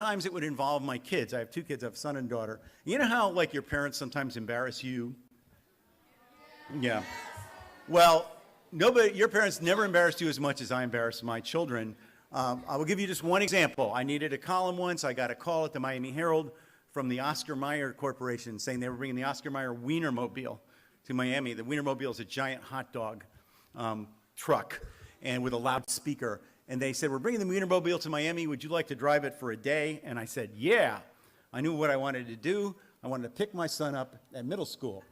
times it would involve my kids. I have two kids, I have a son and daughter. You know how like your parents sometimes embarrass you? Yeah. Well, your parents never embarrassed you as much as I embarrass my children. I will give you just one example. I needed a column once. I got a call at the Miami Herald from the Oscar Mayer Corporation saying they were bringing the Oscar Mayer Wienermobile to Miami. The Wienermobile is a giant hot dog truck and with a loudspeaker. And they said, we're bringing the Wienermobile to Miami. Would you like to drive it for a day? And I said, yeah. I knew what I wanted to do. I wanted to pick my son up at middle school.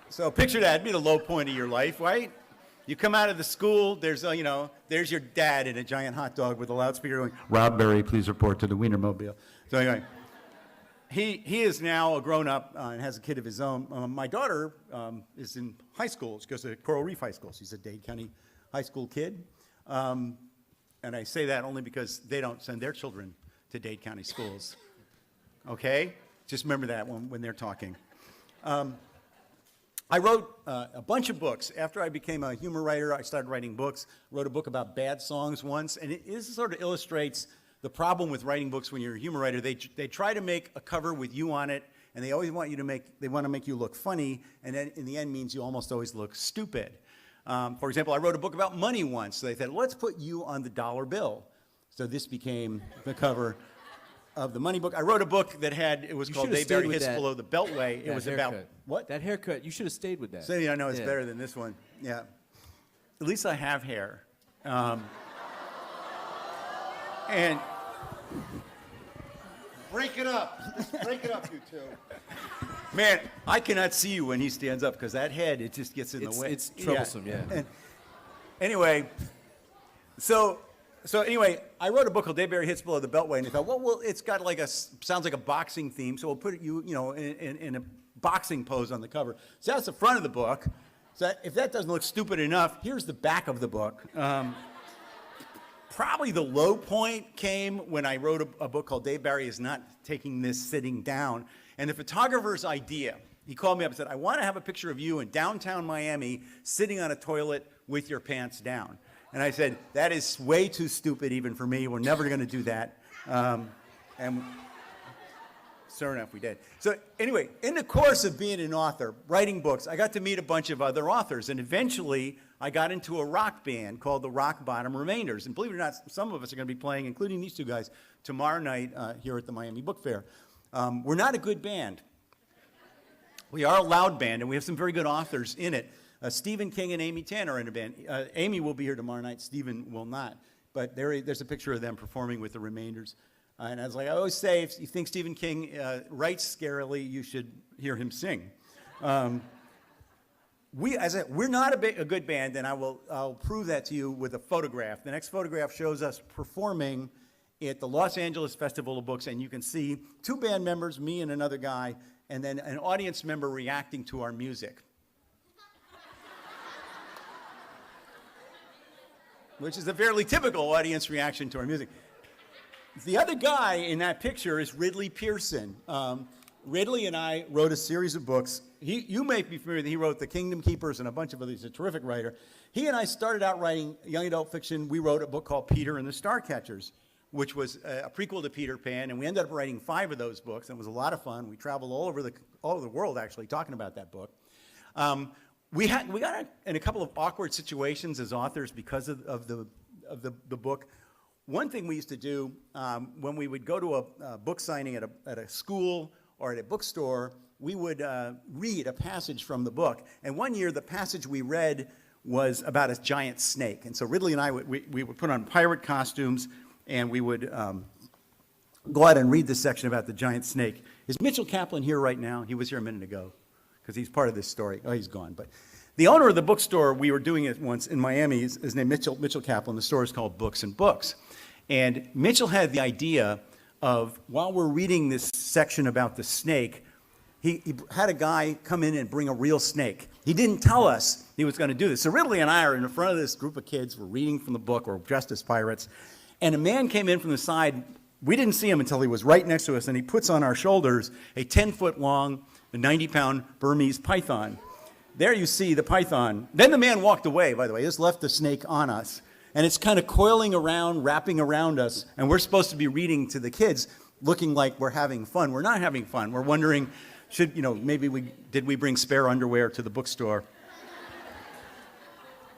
So picture that. It'd be the low point of your life, right? You come out of the school, there's your dad in a giant hot dog with a loudspeaker going, Rob Berry, please report to the Wienermobile. So anyway, he is now a grown-up and has a kid of his own. My daughter is in high school. She goes to Coral Reef High School. She's a Dade County high school kid. And I say that only because they don't send their children to Dade County schools. Okay? Just remember that when they're talking. I wrote a bunch of books. After I became a humor writer, I started writing books. Wrote a book about bad songs once, and this sort of illustrates the problem with writing books when you're a humor writer. They try to make a cover with you on it, and they always want you to make you look funny, and then in the end means you almost always look stupid. For example, I wrote a book about money once. So they said, let's put you on the dollar bill. So this became the cover of the money book. I wrote a book that it was called They Bury Hits Below the Beltway. It was haircut. about, what? That haircut, you should have stayed with that. So I know it's better than this one. Yeah. At least I have hair. And break it up. Just break it up, you two. Man, I cannot see you when he stands up because that head, it just gets in the way. It's troublesome, yeah. And anyway, so anyway, I wrote a book called They Bury Hits Below the Beltway, and I thought, well, it's got like sounds like a boxing theme, so we'll put it, in a boxing pose on the cover. So that's the front of the book. So if that doesn't look stupid enough, here's the back of the book. Probably the low point came when I wrote a book called Dave Barry is Not Taking This Sitting Down. And the photographer's idea, he called me up and said, I want to have a picture of you in downtown Miami sitting on a toilet with your pants down. And I said, that is way too stupid even for me. We're never going to do that. And sure enough, we did. So anyway, in the course of being an author, writing books, I got to meet a bunch of other authors. And eventually, I got into a rock band called the Rock Bottom Remainders. And believe it or not, some of us are going to be playing, including these two guys, tomorrow night here at the Miami Book Fair. We're not a good band. We are a loud band, and we have some very good authors in it. Stephen King and Amy Tan are in a band. Amy will be here tomorrow night. Stephen will not. But there's a picture of them performing with the Remainders. And as I always say, if you think Stephen King writes scarily, you should hear him sing. We're not a good band, and I'll prove that to you with a photograph. The next photograph shows us performing at the Los Angeles Festival of Books, and you can see two band members, me and another guy, and then an audience member reacting to our music. Which is a fairly typical audience reaction to our music. The other guy in that picture is Ridley Pearson. Ridley and I wrote a series of books. You may be familiar that he wrote The Kingdom Keepers and a bunch of others. He's a terrific writer. He and I started out writing young adult fiction. We wrote a book called Peter and the Starcatchers, which was a prequel to Peter Pan, and we ended up writing 5 of those books, and it was a lot of fun. We traveled all over the world, actually, talking about that book. We got in a couple of awkward situations as authors because of the book. One thing we used to do when we would go to a book signing at a school or at a bookstore, we would read a passage from the book. And one year, the passage we read was about a giant snake. And so Ridley and I, we would put on pirate costumes, and we would go out and read this section about the giant snake. Is Mitchell Kaplan here right now? He was here a minute ago, because he's part of this story. Oh, he's gone. But the owner of the bookstore, we were doing it once in Miami, is named Mitchell Kaplan. The store is called Books and Books. And Mitchell had the idea of, while we're reading this section about the snake, he had a guy come in and bring a real snake. He didn't tell us he was going to do this. So Ridley and I are in front of this group of kids. We're reading from the book. We're dressed as pirates. And a man came in from the side. We didn't see him until he was right next to us, and he puts on our shoulders a 10-foot-long, 90-pound Burmese python. There you see the python. Then the man walked away, by the way. He just left the snake on us. and it's kind of coiling around, wrapping around us, and we're supposed to be reading to the kids, looking like we're having fun. We're not having fun. We're wondering, maybe did we bring spare underwear to the bookstore?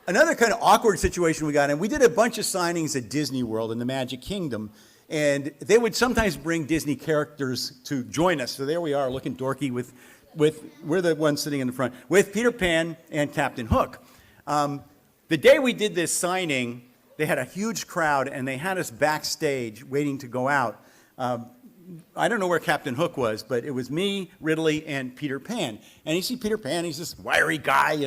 Another kind of awkward situation we got in, we did a bunch of signings at Disney World in the Magic Kingdom, and they would sometimes bring Disney characters to join us. So there we are, looking dorky with we're the ones sitting in the front, with Peter Pan and Captain Hook. The day we did this signing, they had a huge crowd, and they had us backstage waiting to go out. I don't know where Captain Hook was, but it was me, Ridley, and Peter Pan. And you see Peter Pan, he's this wiry guy,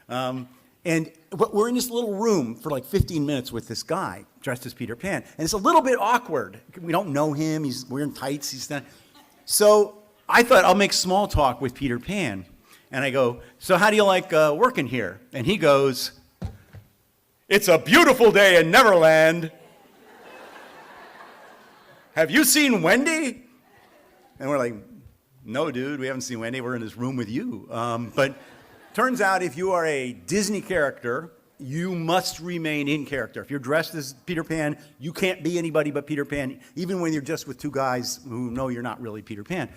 But we're in this little room for like 15 minutes with this guy dressed as Peter Pan. And it's a little bit awkward. We don't know him. He's wearing tights. He's not. So I thought I'll make small talk with Peter Pan. And I go, so how do you like working here? And he goes, it's a beautiful day in Neverland. Have you seen Wendy? And we're like, no, dude, we haven't seen Wendy. We're in this room with you. But turns out if you are a Disney character, you must remain in character. If you're dressed as Peter Pan, you can't be anybody but Peter Pan, even when you're just with two guys who know you're not really Peter Pan.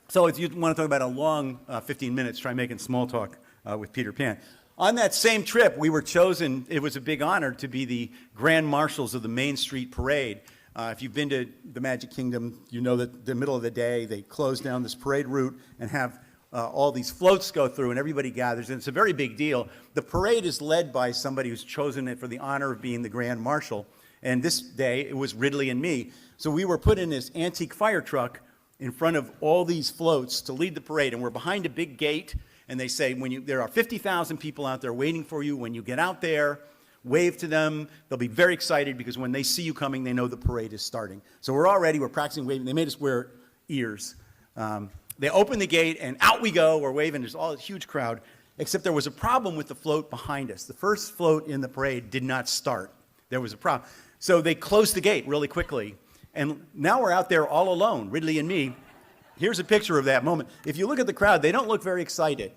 So if you want to talk about a long 15 minutes, try making small talk with Peter Pan. On that same trip, we were chosen, it was a big honor to be the Grand Marshals of the Main Street Parade. If you've been to the Magic Kingdom, you know that the middle of the day, they close down this parade route and have all these floats go through and everybody gathers, and it's a very big deal. The parade is led by somebody who's chosen it for the honor of being the Grand Marshal, and this day it was Ridley and me. So we were put in this antique fire truck in front of all these floats to lead the parade, and we're behind a big gate, and they say, there are 50,000 people out there waiting for you. When you get out there, wave to them. They'll be very excited because when they see you coming, they know the parade is starting. So we're practicing waving. They made us wear ears. They open the gate, and out we go. We're waving. There's all this huge crowd, except there was a problem with the float behind us. The first float in the parade did not start. There was a problem. So they closed the gate really quickly, and now we're out there all alone, Ridley and me. Here's a picture of that moment. If you look at the crowd, they don't look very excited.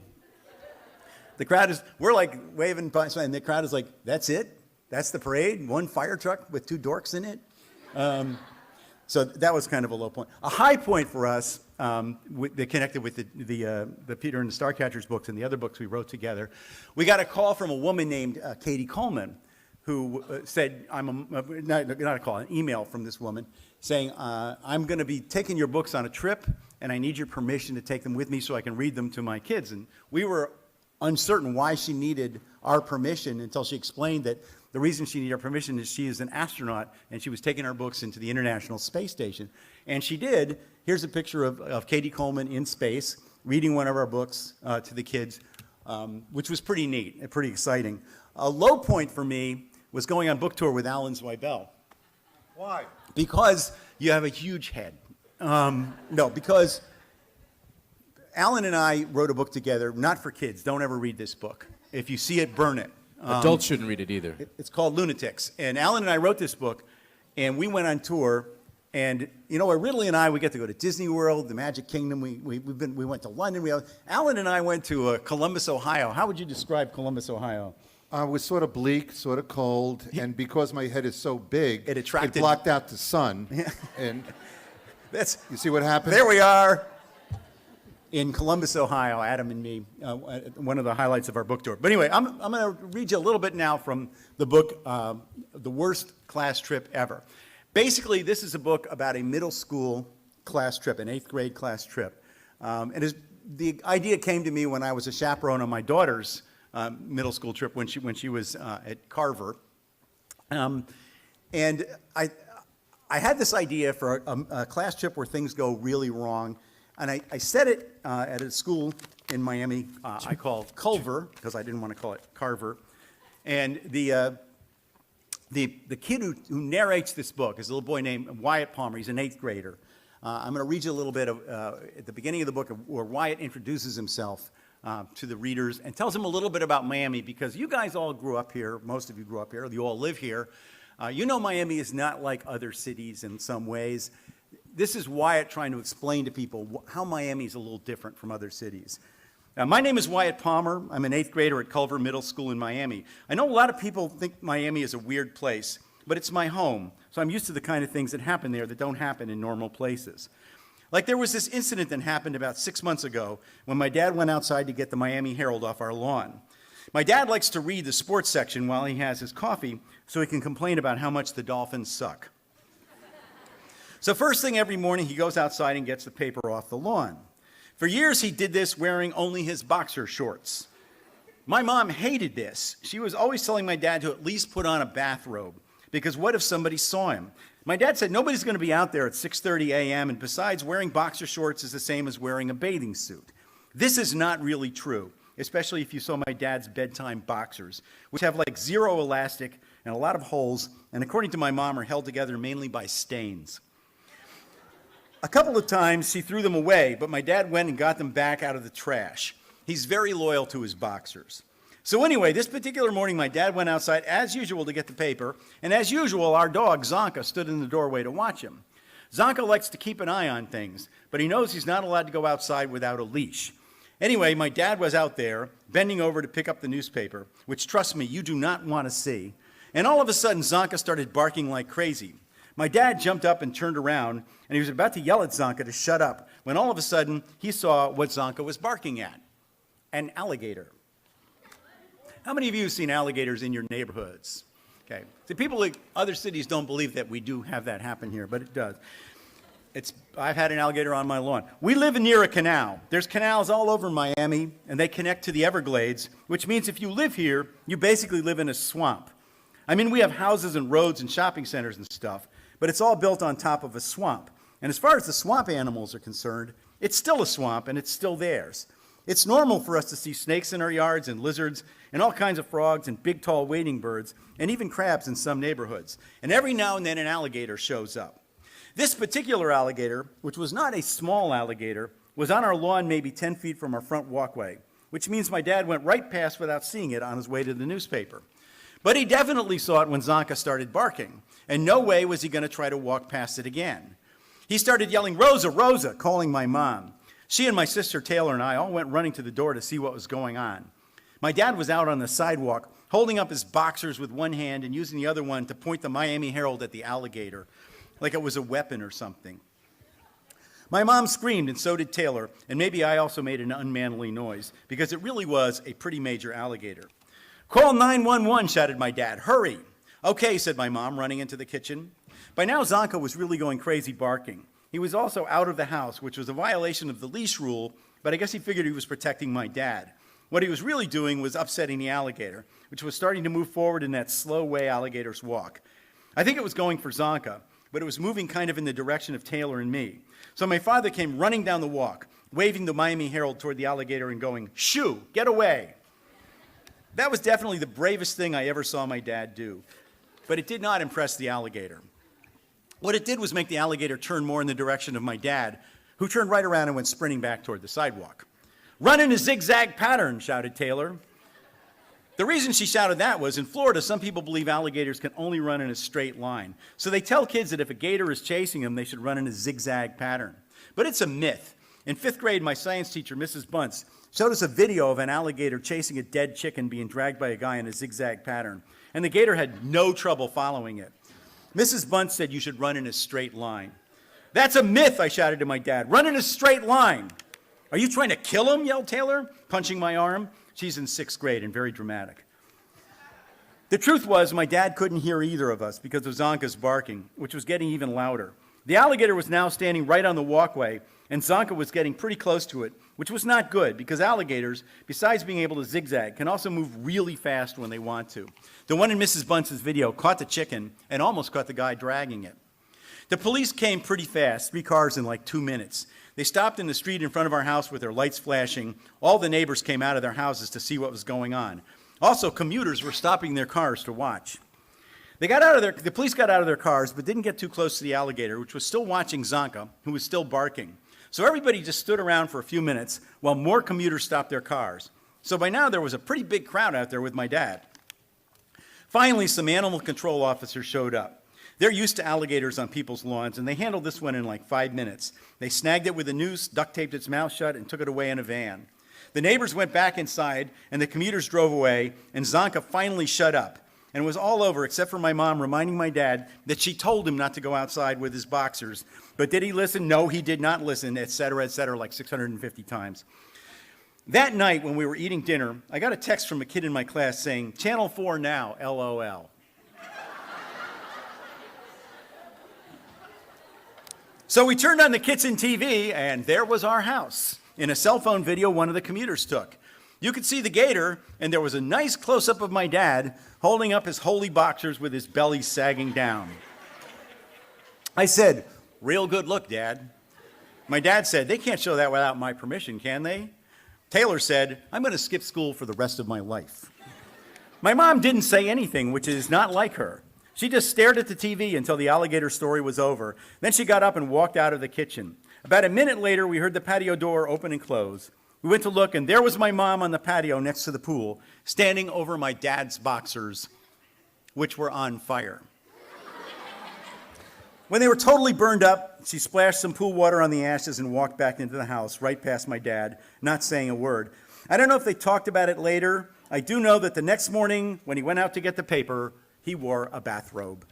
The crowd we're like waving, and the crowd is like, that's it? That's the parade? One fire truck with two dorks in it? So that was kind of a low point. A high point for us, that connected with the Peter and the Starcatchers books and the other books we wrote together, we got a call from a woman named Katie Coleman, who said, an email from this woman saying, I'm going to be taking your books on a trip, and I need your permission to take them with me so I can read them to my kids. And we were uncertain why she needed our permission until she explained that the reason she needed our permission is she is an astronaut, and she was taking our books into the International Space Station. And she did. Here's a picture of Katie Coleman in space, reading one of our books to the kids, which was pretty neat and pretty exciting. A low point for me was going on book tour with Alan Zweibel. Why? Because you have a huge head. No, because Alan and I wrote a book together, not for kids. Don't ever read this book. If you see it, burn it. Adults shouldn't read it either. It's called Lunatics. And Alan and I wrote this book, and we went on tour. And Ridley and I, we get to go to Disney World, the Magic Kingdom. We went to London. Alan and I went to Columbus, Ohio. How would you describe Columbus, Ohio? It was sort of bleak, sort of cold, and because my head is so big, it blocked out the sun. And you see what happened? There we are in Columbus, Ohio, Adam and me, one of the highlights of our book tour. But anyway, I'm going to read you a little bit now from the book, The Worst Class Trip Ever. Basically, this is a book about a middle school class trip, an 8th grade class trip. The idea came to me when I was a chaperone on my daughter's middle school trip when she was at Carver. And I had this idea for a class trip where things go really wrong. And I said it at a school in Miami I call Culver, because I didn't want to call it Carver. And the kid who narrates this book is a little boy named Wyatt Palmer. He's an 8th grader. I'm going to read you a little bit of, at the beginning of the book where Wyatt introduces himself to the readers and tells them a little bit about Miami, because you guys all grew up here. Most of you grew up here. You all live here. Miami is not like other cities in some ways. This is Wyatt trying to explain to people how Miami is a little different from other cities. My name is Wyatt Palmer. I'm an 8th grader at Culver Middle School in Miami. I know a lot of people think Miami is a weird place, but it's my home, so I'm used to the kind of things that happen there that don't happen in normal places. Like there was this incident that happened about 6 months ago when my dad went outside to get the Miami Herald off our lawn. My dad likes to read the sports section while he has his coffee so he can complain about how much the Dolphins suck. So first thing every morning, he goes outside and gets the paper off the lawn. For years, he did this wearing only his boxer shorts. My mom hated this. She was always telling my dad to at least put on a bathrobe, because what if somebody saw him? My dad said nobody's going to be out there at 6:30 a.m., and besides, wearing boxer shorts is the same as wearing a bathing suit. This is not really true, especially if you saw my dad's bedtime boxers, which have like zero elastic and a lot of holes, and according to my mom, are held together mainly by stains. A couple of times he threw them away, but my dad went and got them back out of the trash. He's very loyal to his boxers. So anyway, this particular morning, my dad went outside as usual to get the paper, and as usual, our dog, Zonka, stood in the doorway to watch him. Zonka likes to keep an eye on things, but he knows he's not allowed to go outside without a leash. Anyway, my dad was out there, bending over to pick up the newspaper, which, trust me, you do not want to see, and all of a sudden, Zonka started barking like crazy. My dad jumped up and turned around, and he was about to yell at Zonka to shut up, when all of a sudden, he saw what Zonka was barking at: an alligator. How many of you have seen alligators in your neighborhoods? Okay. See, people in other cities don't believe that we do have that happen here, but it does. I've had an alligator on my lawn. We live near a canal. There's canals all over Miami, and they connect to the Everglades, which means if you live here, you basically live in a swamp. I mean, we have houses and roads and shopping centers and stuff, but it's all built on top of a swamp. And as far as the swamp animals are concerned, it's still a swamp, and it's still theirs. It's normal for us to see snakes in our yards and lizards and all kinds of frogs and big, tall wading birds and even crabs in some neighborhoods. And every now and then an alligator shows up. This particular alligator, which was not a small alligator, was on our lawn maybe 10 feet from our front walkway, which means my dad went right past without seeing it on his way to the newspaper. But he definitely saw it when Zonka started barking, and no way was he going to try to walk past it again. He started yelling, "Rosa, Rosa," calling my mom. She and my sister Taylor and I all went running to the door to see what was going on. My dad was out on the sidewalk, holding up his boxers with one hand and using the other one to point the Miami Herald at the alligator, like it was a weapon or something. My mom screamed, and so did Taylor, and maybe I also made an unmanly noise, because it really was a pretty major alligator. "Call 911, shouted my dad. "Hurry." "Okay," said my mom, running into the kitchen. By now, Zonka was really going crazy barking. He was also out of the house, which was a violation of the leash rule, but I guess he figured he was protecting my dad. What he was really doing was upsetting the alligator, which was starting to move forward in that slow way alligators walk. I think it was going for Zonka, but it was moving kind of in the direction of Taylor and me. So my father came running down the walk, waving the Miami Herald toward the alligator and going, "Shoo, get away." That was definitely the bravest thing I ever saw my dad do, but it did not impress the alligator. What it did was make the alligator turn more in the direction of my dad, who turned right around and went sprinting back toward the sidewalk. "Run in a zigzag pattern," shouted Taylor. The reason she shouted that was, in Florida, some people believe alligators can only run in a straight line. So they tell kids that if a gator is chasing them, they should run in a zigzag pattern. But it's a myth. In 5th grade, my science teacher, Mrs. Bunce, showed us a video of an alligator chasing a dead chicken being dragged by a guy in a zigzag pattern, and the gator had no trouble following it. Mrs. Bunce said you should run in a straight line. "That's a myth," I shouted to my dad. "Run in a straight line." "Are you trying to kill him?" yelled Taylor, punching my arm. She's in 6th grade and very dramatic. The truth was, my dad couldn't hear either of us because of Zonka's barking, which was getting even louder. The alligator was now standing right on the walkway, and Zonka was getting pretty close to it, which was not good because alligators, besides being able to zigzag, can also move really fast when they want to. The one in Mrs. Bunce's video caught the chicken and almost caught the guy dragging it. The police came pretty fast, 3 cars in like 2 minutes. They stopped in the street in front of our house with their lights flashing. All the neighbors came out of their houses to see what was going on. Also, commuters were stopping their cars to watch. The police got out of their cars, but didn't get too close to the alligator, which was still watching Zonka, who was still barking. So everybody just stood around for a few minutes while more commuters stopped their cars. So by now, there was a pretty big crowd out there with my dad. Finally, some animal control officers showed up. They're used to alligators on people's lawns, and they handled this one in like 5 minutes. They snagged it with a noose, duct taped its mouth shut, and took it away in a van. The neighbors went back inside, and the commuters drove away, and Zonka finally shut up. And it was all over except for my mom reminding my dad that she told him not to go outside with his boxers. But did he listen? No, he did not listen, et cetera, like 650 times. That night when we were eating dinner, I got a text from a kid in my class saying, "Channel 4 now, LOL." So we turned on the kitchen TV, and there was our house. In a cell phone video one of the commuters took. You could see the gator, and there was a nice close-up of my dad holding up his holy boxers with his belly sagging down. I said, "Real good look, Dad." My dad said, "They can't show that without my permission, can they?" Taylor said, "I'm going to skip school for the rest of my life." My mom didn't say anything, which is not like her. She just stared at the TV until the alligator story was over. Then she got up and walked out of the kitchen. About a minute later, we heard the patio door open and close. We went to look, and there was my mom on the patio next to the pool, standing over my dad's boxers, which were on fire. When they were totally burned up, she splashed some pool water on the ashes and walked back into the house, right past my dad, not saying a word. I don't know if they talked about it later. I do know that the next morning, when he went out to get the paper, he wore a bathrobe.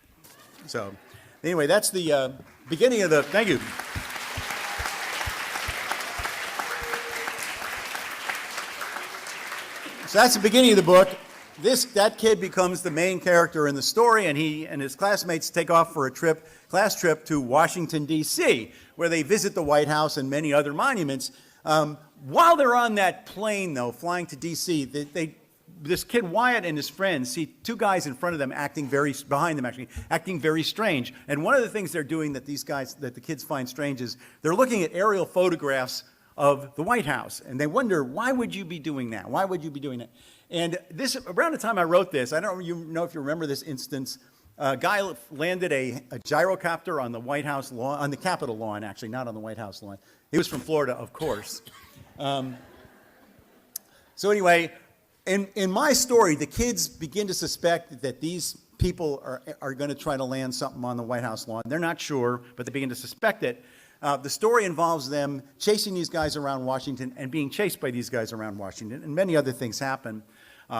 So, anyway, that's the beginning of the, thank you. So that's the beginning of the book. That kid becomes the main character in the story, and he and his classmates take off for a class trip to Washington, D.C., where they visit the White House and many other monuments. While they're on that plane, though, flying to D.C., this kid Wyatt and his friends see two guys in front of them behind them acting very strange. And one of the things they're doing that the kids find strange is they're looking at aerial photographs of the White House, and they wonder, why would you be doing that? Why would you be doing that? And this, around the time I wrote this, I don't know if you remember this instance. A guy landed a gyrocopter on the White House lawn, on the Capitol lawn, actually, not on the White House lawn. He was from Florida, of course. So anyway, in my story, the kids begin to suspect that these people are going to try to land something on the White House lawn. They're not sure, but they begin to suspect it. The story involves them chasing these guys around Washington and being chased by these guys around Washington, and many other things happen,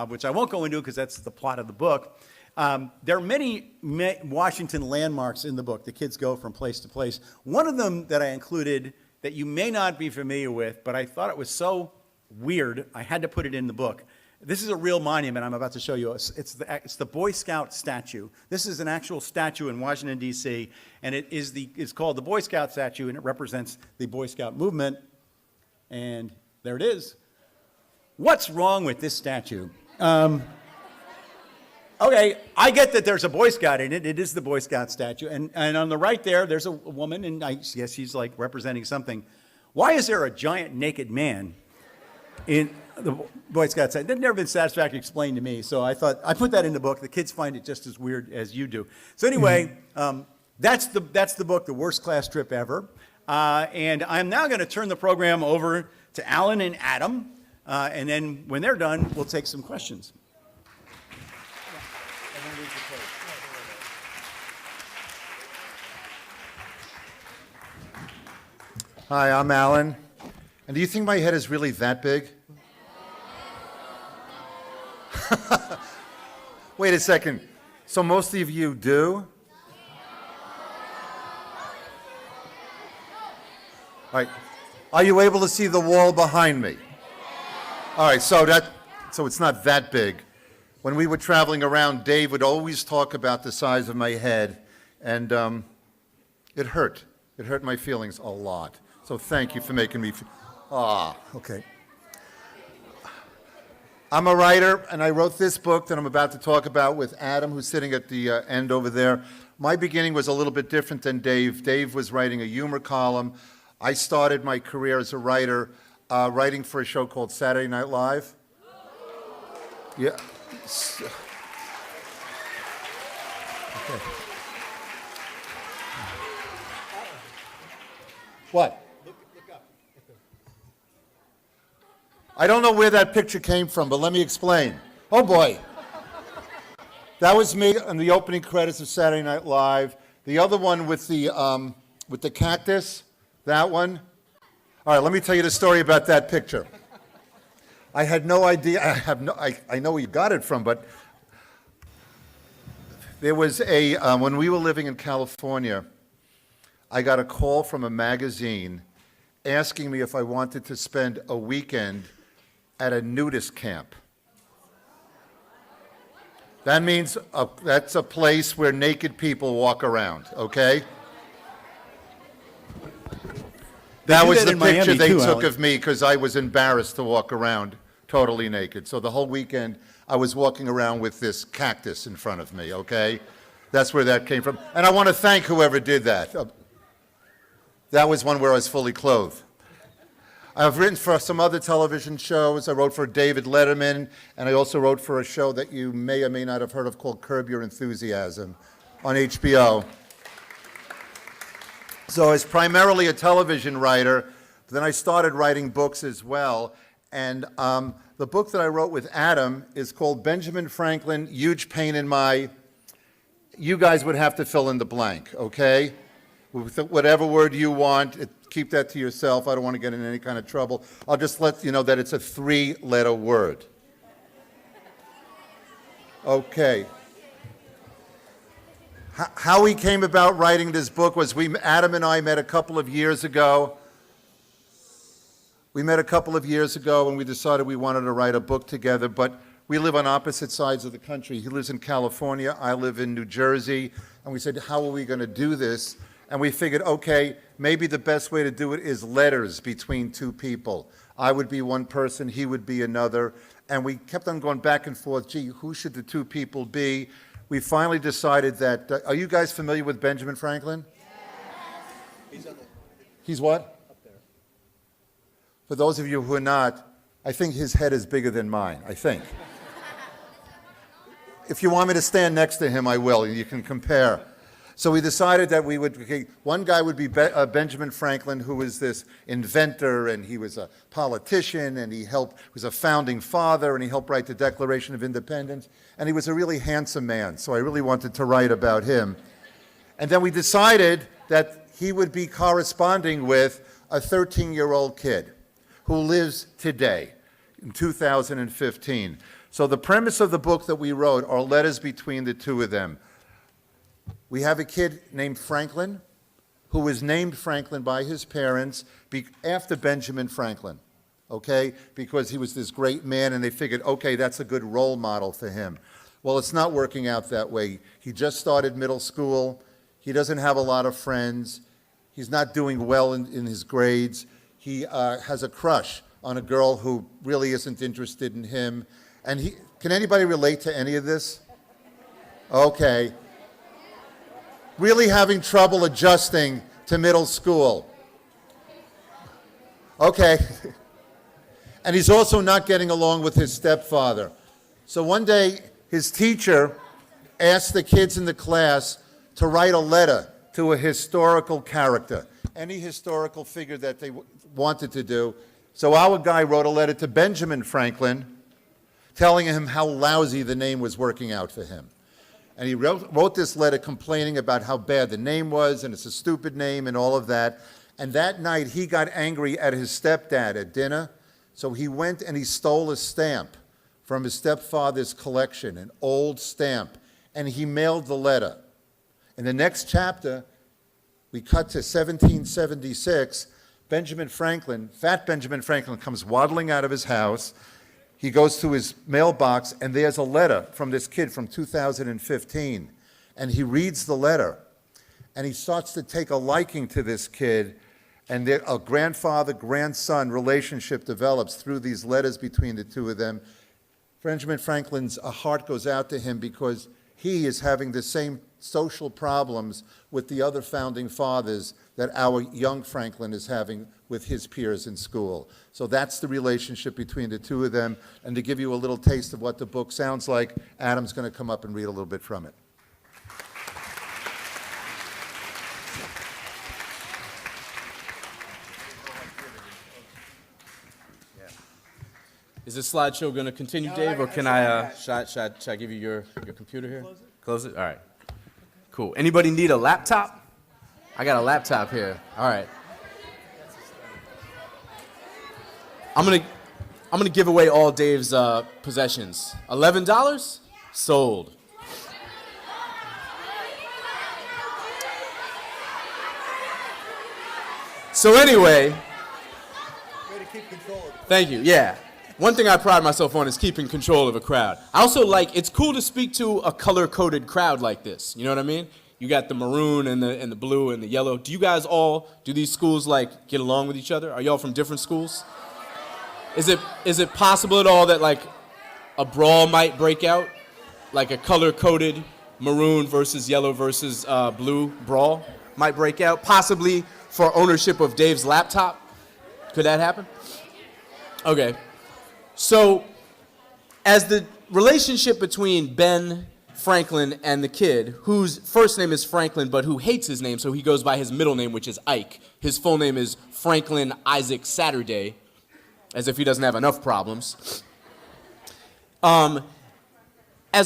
which I won't go into because that's the plot of the book. There are many Washington landmarks in the book. The kids go from place to place. One of them that I included that you may not be familiar with, but I thought it was so weird, I had to put it in the book. This is a real monument I'm about to show you. It's the Boy Scout statue. This is an actual statue in Washington, D.C., and it's called the Boy Scout statue, and it represents the Boy Scout movement. And there it is. What's wrong with this statue? Okay, I get that there's a Boy Scout in it. It is the Boy Scout statue. And on the right there's a woman, and I guess she's like representing something. Why is there a giant naked man in the Boy Scout statue? That's never been satisfactorily explained to me, so I thought I put that in the book. The kids find it just as weird as you do. So anyway, that's the book, The Worst Class Trip Ever. And I'm now going to turn the program over to Alan and Adam, and then when they're done, we'll take some questions. Hi, I'm Alan. And do you think my head is really that big? Wait a second. So most of you do? All right. Are you able to see the wall behind me? All right, so it's not that big. When we were traveling around, Dave would always talk about the size of my head, and it hurt. It hurt my feelings a lot. So thank you for making me okay. I'm a writer, and I wrote this book that I'm about to talk about with Adam, who's sitting at the end over there. My beginning was a little bit different than Dave. Dave was writing a humor column. I started my career as a writer, writing for a show called Saturday Night Live. Yeah. Okay. What? I don't know where that picture came from, but let me explain. Oh boy. That was me on the opening credits of Saturday Night Live. The other one with the cactus, that one. All right, let me tell you the story about that picture. I had no idea. I know where you got it from, but there was when we were living in California, I got a call from a magazine asking me if I wanted to spend a weekend at a nudist camp. That means that's a place where naked people walk around, okay? That do was that the in Miami picture they too, took Alex. of me because I was embarrassed to walk around totally naked. So the whole weekend, I was walking around with this cactus in front of me, okay? That's where that came from. And I want to thank whoever did that. That was one where I was fully clothed. I've written for some other television shows. I wrote for David Letterman, and I also wrote for a show that you may or may not have heard of called Curb Your Enthusiasm on HBO. So I was primarily a television writer, but then I started writing books as well. And the book that I wrote with Adam is called Benjamin Franklin, Huge Pain in My... You guys would have to fill in the blank, okay? With whatever word you want, keep that to yourself. I don't want to get in any kind of trouble. I'll just let you know that it's a 3-letter word. Okay. How we came about writing this book was Adam and I met a couple of years ago. We met a couple of years ago and we decided we wanted to write a book together, but we live on opposite sides of the country. He lives in California, I live in New Jersey, and we said, how are we going to do this? And we figured, okay, maybe the best way to do it is letters between two people. I would be one person, he would be another, and we kept on going back and forth, gee, who should the two people be? We finally decided that, are you guys familiar with Benjamin Franklin? Yes. He's what? Up there. For those of you who are not, I think his head is bigger than mine, I think. If you want me to stand next to him, I will, and you can compare. So we decided that we would, okay, one guy would be Benjamin Franklin, who was this inventor, and he was a politician, and he was a founding father, and he helped write the Declaration of Independence, and he was a really handsome man, so I really wanted to write about him. And then we decided that he would be corresponding with a 13-year-old kid who lives today, in 2015. So the premise of the book that we wrote are letters between the two of them. We have a kid named Franklin, who was named Franklin by his parents after Benjamin Franklin, okay? Because he was this great man, and they figured, okay, that's a good role model for him. Well, it's not working out that way. He just started middle school. He doesn't have a lot of friends. He's not doing well in his grades. He has a crush on a girl who really isn't interested in him. And can anybody relate to any of this? Okay. Really having trouble adjusting to middle school. Okay. And he's also not getting along with his stepfather. So one day, his teacher asked the kids in the class to write a letter to a historical character, any historical figure that they wanted to do. So our guy wrote a letter to Benjamin Franklin, telling him how lousy the name was working out for him. And he wrote this letter complaining about how bad the name was, and it's a stupid name and all of that. And that night, he got angry at his stepdad at dinner, so he went and he stole a stamp from his stepfather's collection, an old stamp, and he mailed the letter. In the next chapter, we cut to 1776. Benjamin Franklin, fat Benjamin Franklin, comes waddling out of his house. He goes to his mailbox, and there's a letter from this kid from 2015. And he reads the letter, and he starts to take a liking to this kid, and a grandfather-grandson relationship develops through these letters between the two of them. Benjamin Franklin's heart goes out to him because he is having the same social problems with the other founding fathers that our young Franklin is having with his peers in school. So that's the relationship between the two of them. And to give you a little taste of what the book sounds like, Adam's going to come up and read a little bit from it. Is this slideshow going to continue, Dave, or can I, should I give you your computer here? Close it? All right. Cool. Anybody need a laptop? I got a laptop here. All right. I'm going to I'm going to give away all Dave's possessions. $11? Sold. So anyway, Way to keep control of it. thank you, yeah. One thing I pride myself on is keeping control of a crowd. I also it's cool to speak to a color-coded crowd like this, you know what I mean? You got the maroon and the blue and the yellow. Do you guys do these schools get along with each other? Are y'all from different schools? Is it possible at all that a brawl might break out? Like a color-coded maroon versus yellow versus blue brawl might break out? Possibly for ownership of Dave's laptop? Could that happen? Okay. So, as the relationship between Ben Franklin and the kid, whose first name is Franklin, but who hates his name, so he goes by his middle name, which is Ike. His full name is Franklin Isaac Saturday, as if he doesn't have enough problems. As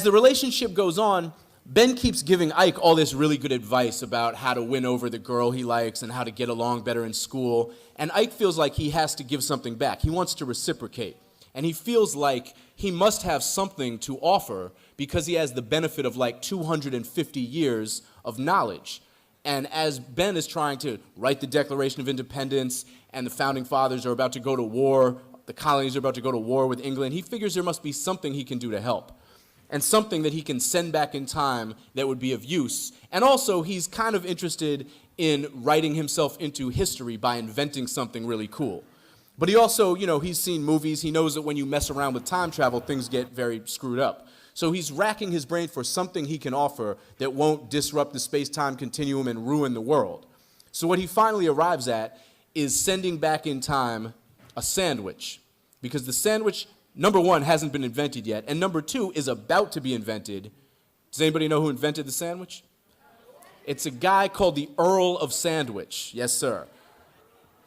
the relationship goes on, Ben keeps giving Ike all this really good advice about how to win over the girl he likes and how to get along better in school. And Ike feels like he has to give something back. He wants to reciprocate. And he feels like he must have something to offer because he has the benefit of 250 years of knowledge. And as Ben is trying to write the Declaration of Independence and the Founding Fathers are about to go to war, the colonies are about to go to war with England, he figures there must be something he can do to help. And something that he can send back in time that would be of use. And also, he's kind of interested in writing himself into history by inventing something really cool. But he also, he's seen movies. He knows that when you mess around with time travel, things get very screwed up. So he's racking his brain for something he can offer that won't disrupt the space-time continuum and ruin the world. So what he finally arrives at is sending back in time a sandwich. Because the sandwich, number one, hasn't been invented yet, and number two is about to be invented. Does anybody know who invented the sandwich? It's a guy called the Earl of Sandwich. Yes, sir.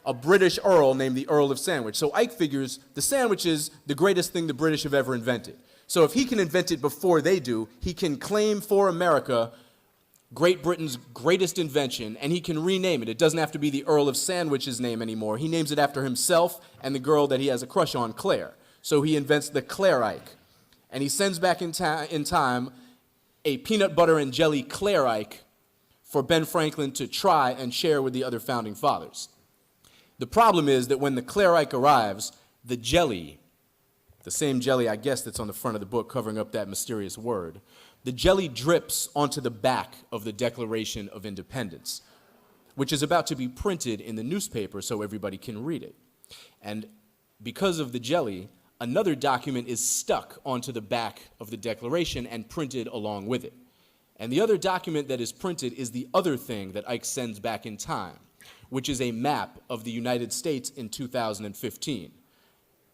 A British Earl named the Earl of Sandwich. So Ike figures the sandwich is the greatest thing the British have ever invented. So if he can invent it before they do, he can claim for America Great Britain's greatest invention, and he can rename it. It doesn't have to be the Earl of Sandwich's name anymore. He names it after himself and the girl that he has a crush on, Claire. So he invents the Claire Ike. And he sends back in time a peanut butter and jelly Claire Ike for Ben Franklin to try and share with the other founding fathers. The problem is that when the Claire Ike arrives, the jelly, the same jelly I guess that's on the front of the book covering up that mysterious word, the jelly drips onto the back of the Declaration of Independence, which is about to be printed in the newspaper so everybody can read it. And because of the jelly, another document is stuck onto the back of the Declaration and printed along with it. And the other document that is printed is the other thing that Ike sends back in time, which is a map of the United States in 2015.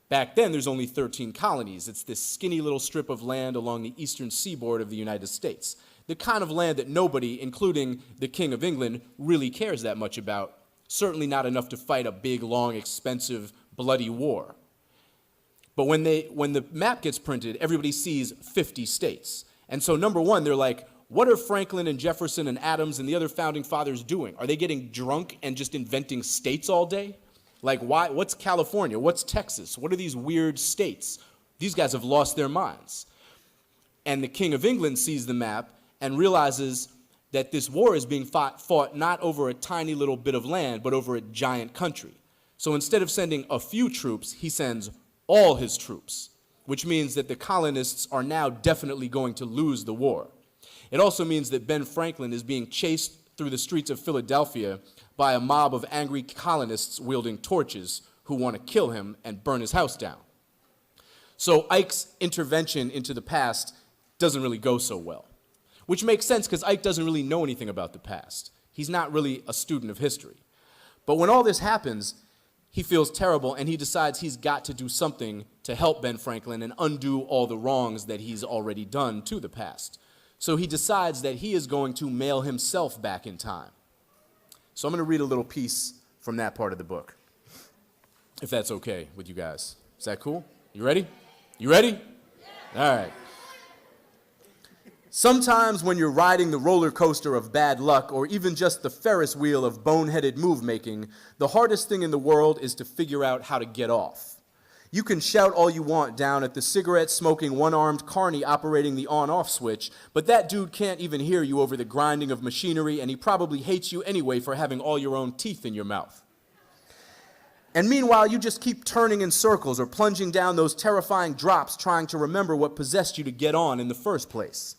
Back then, there's only 13 colonies. It's this skinny little strip of land along the eastern seaboard of the United States. The kind of land that nobody, including the King of England, really cares that much about. Certainly not enough to fight a big, long, expensive, bloody war. But when the map gets printed, everybody sees 50 states. And so number one, they're like, what are Franklin and Jefferson and Adams and the other founding fathers doing? Are they getting drunk and just inventing states all day? Like, why? What's California? What's Texas? What are these weird states? These guys have lost their minds. And the King of England sees the map and realizes that this war is being fought not over a tiny little bit of land, but over a giant country. So instead of sending a few troops, he sends all his troops, which means that the colonists are now definitely going to lose the war. It also means that Ben Franklin is being chased through the streets of Philadelphia by a mob of angry colonists wielding torches who want to kill him and burn his house down. So Ike's intervention into the past doesn't really go so well, which makes sense because Ike doesn't really know anything about the past. He's not really a student of history. But when all this happens, he feels terrible and he decides he's got to do something to help Ben Franklin and undo all the wrongs that he's already done to the past. So he decides that he is going to mail himself back in time. So I'm going to read a little piece from that part of the book, if that's okay with you guys. Is that cool? You ready? You ready? Yeah. All right. Sometimes when you're riding the roller coaster of bad luck or even just the Ferris wheel of boneheaded move making, the hardest thing in the world is to figure out how to get off. You can shout all you want down at the cigarette-smoking, one-armed carny operating the on-off switch, but that dude can't even hear you over the grinding of machinery, and he probably hates you anyway for having all your own teeth in your mouth. And meanwhile, you just keep turning in circles or plunging down those terrifying drops trying to remember what possessed you to get on in the first place.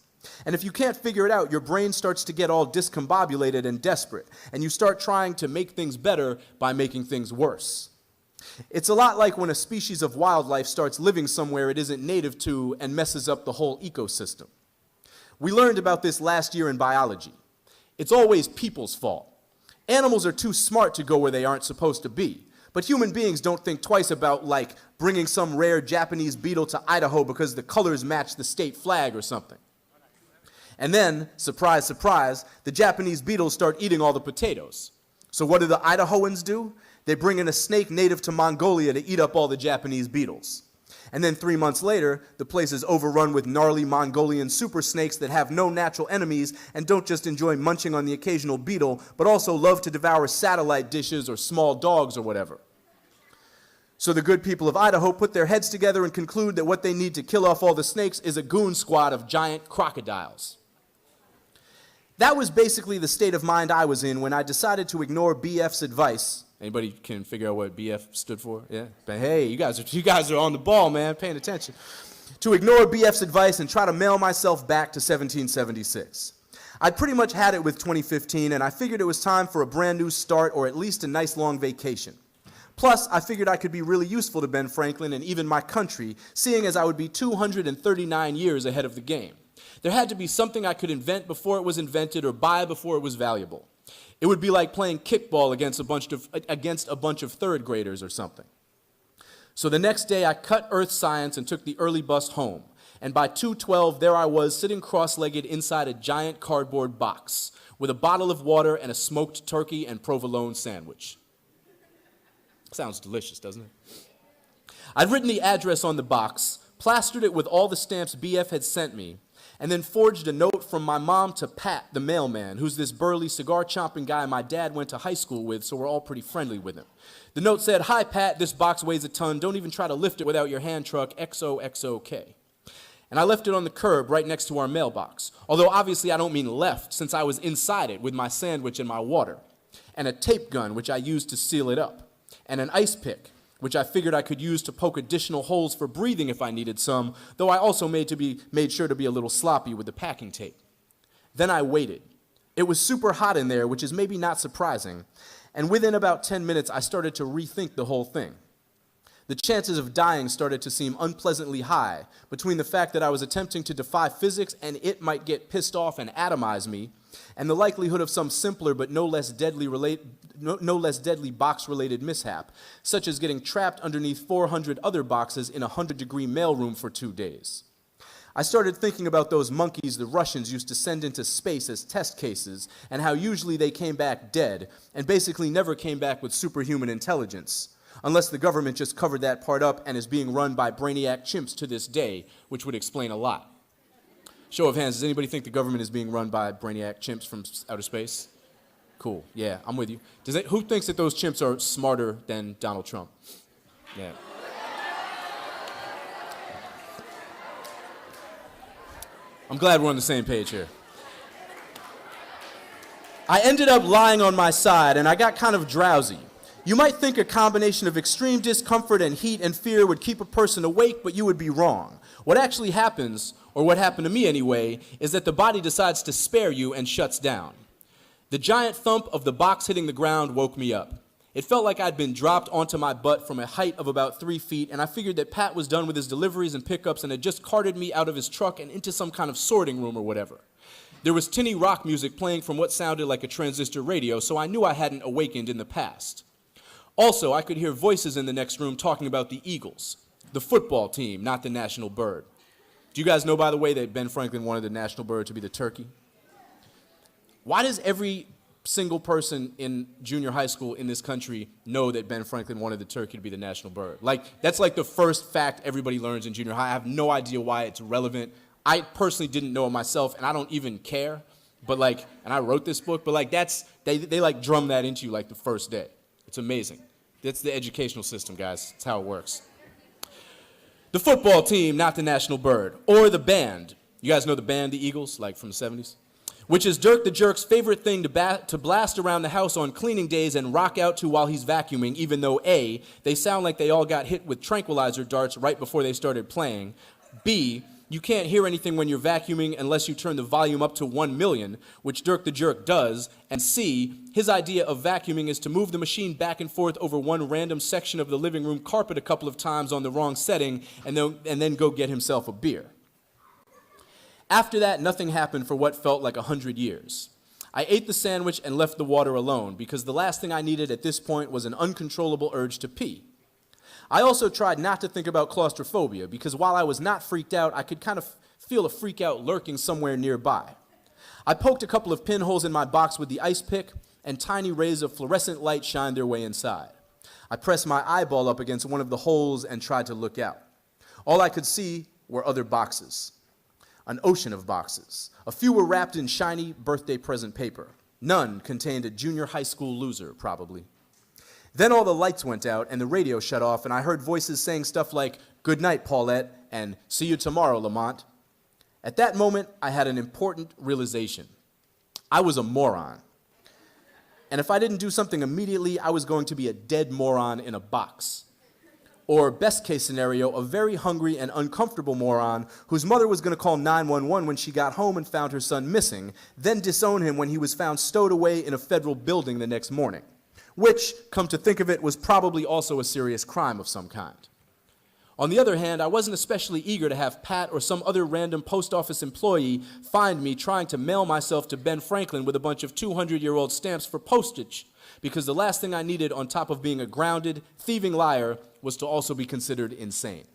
And if you can't figure it out, your brain starts to get all discombobulated and desperate, and you start trying to make things better by making things worse. It's a lot like when a species of wildlife starts living somewhere it isn't native to and messes up the whole ecosystem. We learned about this last year in biology. It's always people's fault. Animals are too smart to go where they aren't supposed to be. But human beings don't think twice about, like, bringing some rare Japanese beetle to Idaho because the colors match the state flag or something. And then, surprise, surprise, the Japanese beetles start eating all the potatoes. So what do the Idahoans do? They bring in a snake native to Mongolia to eat up all the Japanese beetles. And then 3 months later, the place is overrun with gnarly Mongolian super snakes that have no natural enemies and don't just enjoy munching on the occasional beetle, but also love to devour satellite dishes or small dogs or whatever. So the good people of Idaho put their heads together and conclude that what they need to kill off all the snakes is a goon squad of giant crocodiles. That was basically the state of mind I was in when I decided to ignore BF's advice. Anybody can figure out what BF stood for? Yeah? But hey, you guys are on the ball, man, paying attention. To ignore BF's advice and try to mail myself back to 1776. I'd pretty much had it with 2015, and I figured it was time for a brand new start or at least a nice long vacation. Plus, I figured I could be really useful to Ben Franklin and even my country, seeing as I would be 239 years ahead of the game. There had to be something I could invent before it was invented or buy before it was valuable. It would be like playing kickball against a bunch of third graders or something. So the next day, I cut earth science and took the early bus home. And by 2:12, there I was sitting cross-legged inside a giant cardboard box with a bottle of water and a smoked turkey and provolone sandwich. Sounds delicious, doesn't it? I'd written the address on the box, plastered it with all the stamps BF had sent me, and then forged a note from my mom to Pat, the mailman, who's this burly, cigar-chomping guy my dad went to high school with, so we're all pretty friendly with him. The note said, "Hi, Pat, this box weighs a ton. Don't even try to lift it without your hand truck, XOXOK." And I left it on the curb right next to our mailbox, although obviously I don't mean left, since I was inside it with my sandwich and my water, and a tape gun, which I used to seal it up, and an ice pick, which I figured I could use to poke additional holes for breathing if I needed some, though I also made sure to be a little sloppy with the packing tape. Then I waited. It was super hot in there, which is maybe not surprising, and within about 10 minutes I started to rethink the whole thing. The chances of dying started to seem unpleasantly high between the fact that I was attempting to defy physics and it might get pissed off and atomize me, and the likelihood of some simpler but no less deadly box-related mishap, such as getting trapped underneath 400 other boxes in a 100-degree mailroom for 2 days. I started thinking about those monkeys the Russians used to send into space as test cases, and how usually they came back dead, and basically never came back with superhuman intelligence, unless the government just covered that part up and is being run by brainiac chimps to this day, which would explain a lot. Show of hands, does anybody think the government is being run by brainiac chimps from outer space? Cool, yeah, I'm with you. Who thinks that those chimps are smarter than Donald Trump? Yeah. I'm glad we're on the same page here. I ended up lying on my side, and I got kind of drowsy. You might think a combination of extreme discomfort and heat and fear would keep a person awake, but you would be wrong. What actually happens, or what happened to me anyway, is that the body decides to spare you and shuts down. The giant thump of the box hitting the ground woke me up. It felt like I'd been dropped onto my butt from a height of about 3 feet, and I figured that Pat was done with his deliveries and pickups and had just carted me out of his truck and into some kind of sorting room or whatever. There was tinny rock music playing from what sounded like a transistor radio, so I knew I hadn't awakened in the past. Also, I could hear voices in the next room talking about the Eagles, the football team, not the national bird. Do you guys know, by the way, that Ben Franklin wanted the national bird to be the turkey? Why does every single person in junior high school in this country know that Ben Franklin wanted the turkey to be the national bird? That's like the first fact everybody learns in junior high. I have no idea why it's relevant. I personally didn't know it myself, and I don't even care. But and I wrote this book, but they drum that into you the first day. It's amazing. That's the educational system, guys. That's how it works. The football team, not the national bird. Or the band. You guys know the band, the Eagles, like from the 70s? Which is Dirk the Jerk's favorite thing to blast around the house on cleaning days and rock out to while he's vacuuming, even though A, they sound like they all got hit with tranquilizer darts right before they started playing. B, you can't hear anything when you're vacuuming unless you turn the volume up to 1 million, which Dirk the Jerk does. And C, his idea of vacuuming is to move the machine back and forth over one random section of the living room carpet a couple of times on the wrong setting and then go get himself a beer. After that, nothing happened for what felt like 100 years. I ate the sandwich and left the water alone because the last thing I needed at this point was an uncontrollable urge to pee. I also tried not to think about claustrophobia because while I was not freaked out, I could kind of feel a freak out lurking somewhere nearby. I poked a couple of pinholes in my box with the ice pick, and tiny rays of fluorescent light shined their way inside. I pressed my eyeball up against one of the holes and tried to look out. All I could see were other boxes. An ocean of boxes. A few were wrapped in shiny birthday present paper. None contained a junior high school loser, probably. Then all the lights went out and the radio shut off, and I heard voices saying stuff like, "Good night, Paulette," and "See you tomorrow, Lamont." At that moment, I had an important realization. I was a moron. And if I didn't do something immediately, I was going to be a dead moron in a box. Or, best case scenario, a very hungry and uncomfortable moron whose mother was going to call 911 when she got home and found her son missing, then disown him when he was found stowed away in a federal building the next morning. Which, come to think of it, was probably also a serious crime of some kind. On the other hand, I wasn't especially eager to have Pat or some other random post office employee find me trying to mail myself to Ben Franklin with a bunch of 200-year-old stamps for postage, because the last thing I needed on top of being a grounded, thieving liar was to also be considered insane.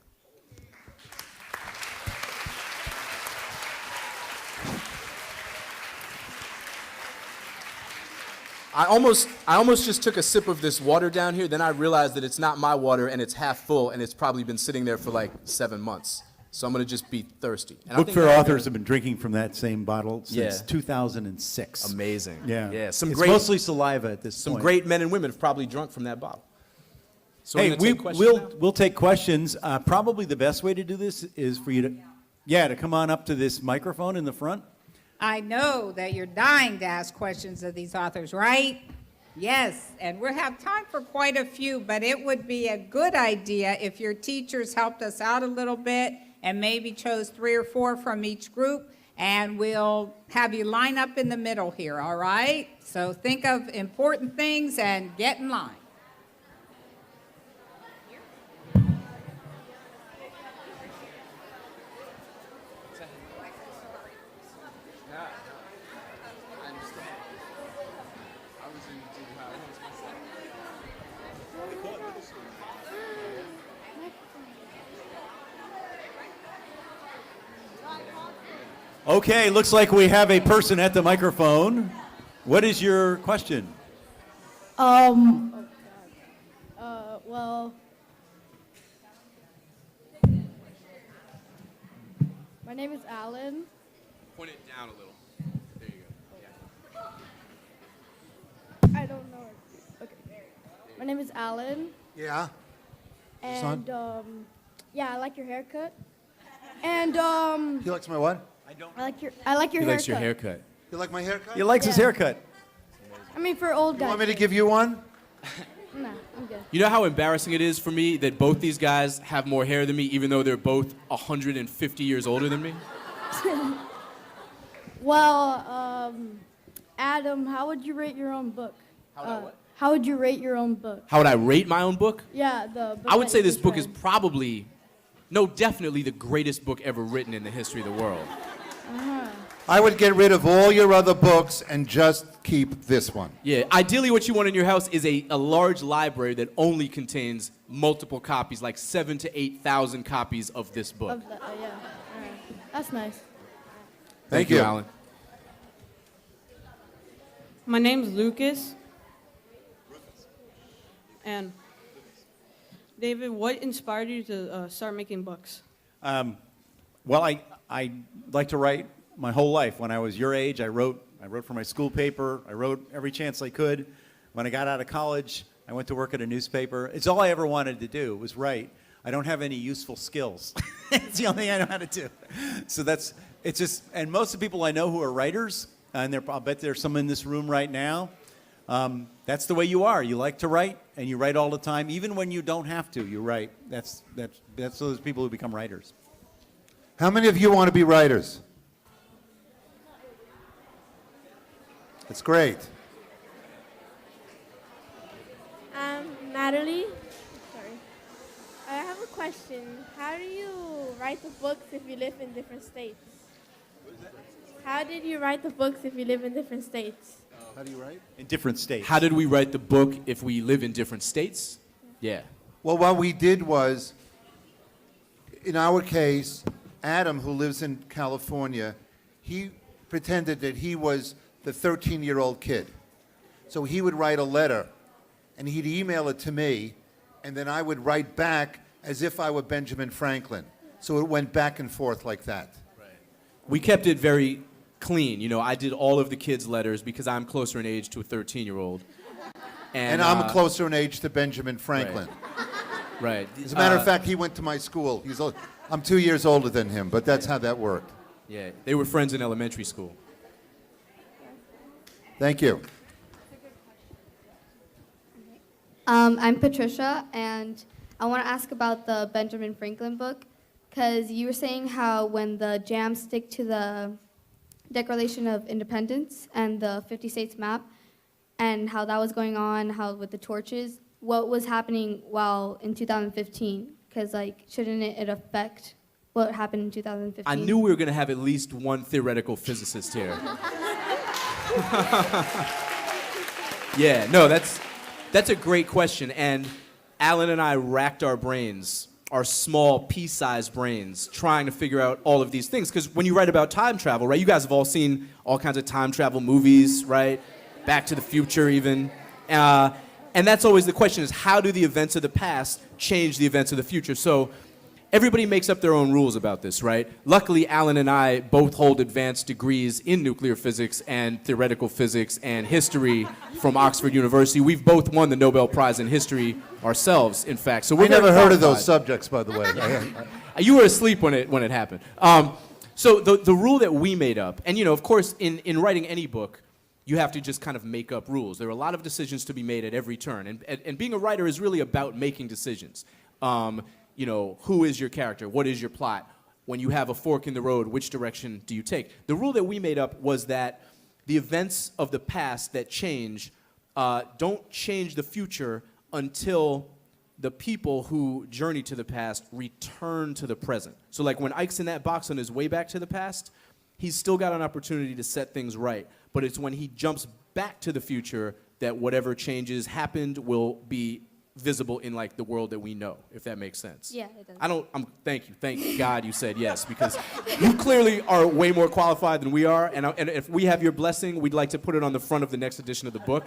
I almost just took a sip of this water down here, then I realized that it's not my water and it's half full and it's probably been sitting there for like 7 months. So I'm going to just be thirsty. And Book Fair authors have been drinking from that same bottle since 2006. Amazing. Yeah. It's mostly saliva at this point. Some great men and women have probably drunk from that bottle. So Hey, we'll we'll take questions. Probably the best way to do this is for you to come on up to this microphone in the front. I know that you're dying to ask questions of these authors, right? Yes, and we'll have time for quite a few, but it would be a good idea if your teachers helped us out a little bit and maybe chose 3 or 4 from each group, and we'll have you line up in the middle here, all right? So think of important things and get in line. Okay, looks like we have a person at the microphone. What is your question? Well, my name is Alan. point it down a little. There you go. I don't know. Okay. My name is Alan, Yeah? and yeah, I like your haircut. And He likes my what? I like your haircut. He likes your haircut. You like my haircut? He likes his Yeah. haircut. I mean, for old You guys. want me to give you one? Nah, I'm good. You know how embarrassing it is for me that both these guys have more hair than me, even though they're both 150 years older than me? Well, Adam, how would you rate your own book? How would you rate your own book? How would I rate my own book? Yeah, the book I would that say you this just book is read. probably, no, definitely the greatest book ever written in the history of the world. I would get rid of all your other books and just keep this one. Yeah, ideally what you want in your house is a large library that only contains multiple copies, like 7,000 to 8,000 copies of this book. Of the, yeah. All right. That's nice. Thank you. you, Alan. My name's Lucas. And David, what inspired you to start making books? Well, I like to write my whole life. When I was your age, I wrote for my school paper. I wrote every chance I could. When I got out of college, I went to work at a newspaper. It's all I ever wanted to do was write. I don't have any useful skills. It's the only thing I know how to do. So it's just, and most of the people I know who are writers, and I'll bet there's some in this room right now, that's the way you are. You like to write, and you write all the time. Even when you don't have to, you write. That's those people who become writers. How many of you want to be writers? That's great. Natalie, sorry. I have a question. How do you write the books if you live in different states? How did you write the books if you live in different states? How do you write? In different states. How did we write the book if we live in different states? Yeah. Well, what we did was, in our case, Adam, who lives in California, he pretended that he was the 13-year-old kid. So he would write a letter, and he'd email it to me, and then I would write back as if I were Benjamin Franklin. So it went back and forth like that. We kept it very clean. You know, I did all of the kids' letters because I'm closer in age to a 13-year-old. And I'm closer in age to Benjamin Franklin. Right. As a matter of fact, he went to my school. I'm 2 years older than him, but that's how that worked. Yeah, they were friends in elementary school. Thank you. I'm Patricia, and I want to ask about the Benjamin Franklin book, because you were saying how when the jams stick to the Declaration of Independence and the 50 states map, and how that was going on, how with the torches, what was happening while in 2015? Because, like, shouldn't it affect what happened in 2015? I knew we were going to have at least one theoretical physicist here. Yeah, no, that's a great question. And Alan and I racked our brains, our small pea-sized brains, trying to figure out all of these things. Because when you write about time travel, right, you guys have all seen all kinds of time travel movies, right? Back to the Future, even. And that's always the question, is how do the events of the past change the events of the future? So everybody makes up their own rules about this, right? Luckily, Alan and I both hold advanced degrees in nuclear physics and theoretical physics and history from Oxford University. We've both won the Nobel Prize in history ourselves, in fact. So We we're never very heard of qualified. those subjects, by the way. You were asleep when it happened. So the rule that we made up, and you know, of course, in writing any book, you have to just kind of make up rules. There are a lot of decisions to be made at every turn, and being a writer is really about making decisions. You know, who is your character? What is your plot? When you have a fork in the road, which direction do you take? The rule that we made up was that the events of the past that change don't change the future until the people who journey to the past return to the present. So like when Ike's in that box on his way back to the past, he's still got an opportunity to set things right. But it's when he jumps back to the future that whatever changes happened will be visible in like the world that we know, if that makes sense. Yeah, it does. Thank you. Thank God you said yes, because you clearly are way more qualified than we are, and if we have your blessing, we'd like to put it on the front of the next edition of the book.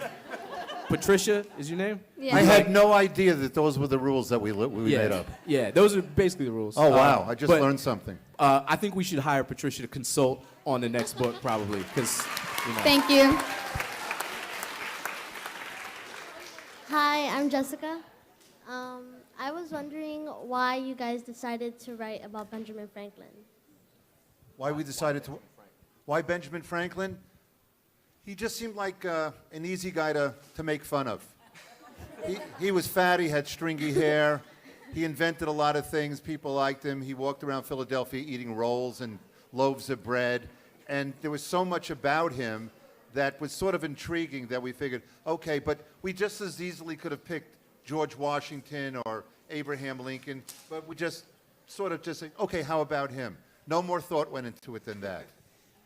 Patricia is your name? Yeah. I had no idea that those were the rules that we made up. Yeah, those are basically the rules. Oh, wow. I just but, learned something. I think we should hire Patricia to consult on the next book, probably, because, you know. Thank you. Hi, I'm Jessica. I was wondering why you guys decided to write about Benjamin Franklin. Why we decided to... Why Benjamin Franklin? He just seemed like an easy guy to make fun of. He was fat, he had stringy hair, he invented a lot of things, people liked him. He walked around Philadelphia eating rolls and loaves of bread, and there was so much about him that was sort of intriguing that we figured, okay, but we just as easily could have picked George Washington or Abraham Lincoln, but we just sort of just say, okay, how about him? No more thought went into it than that.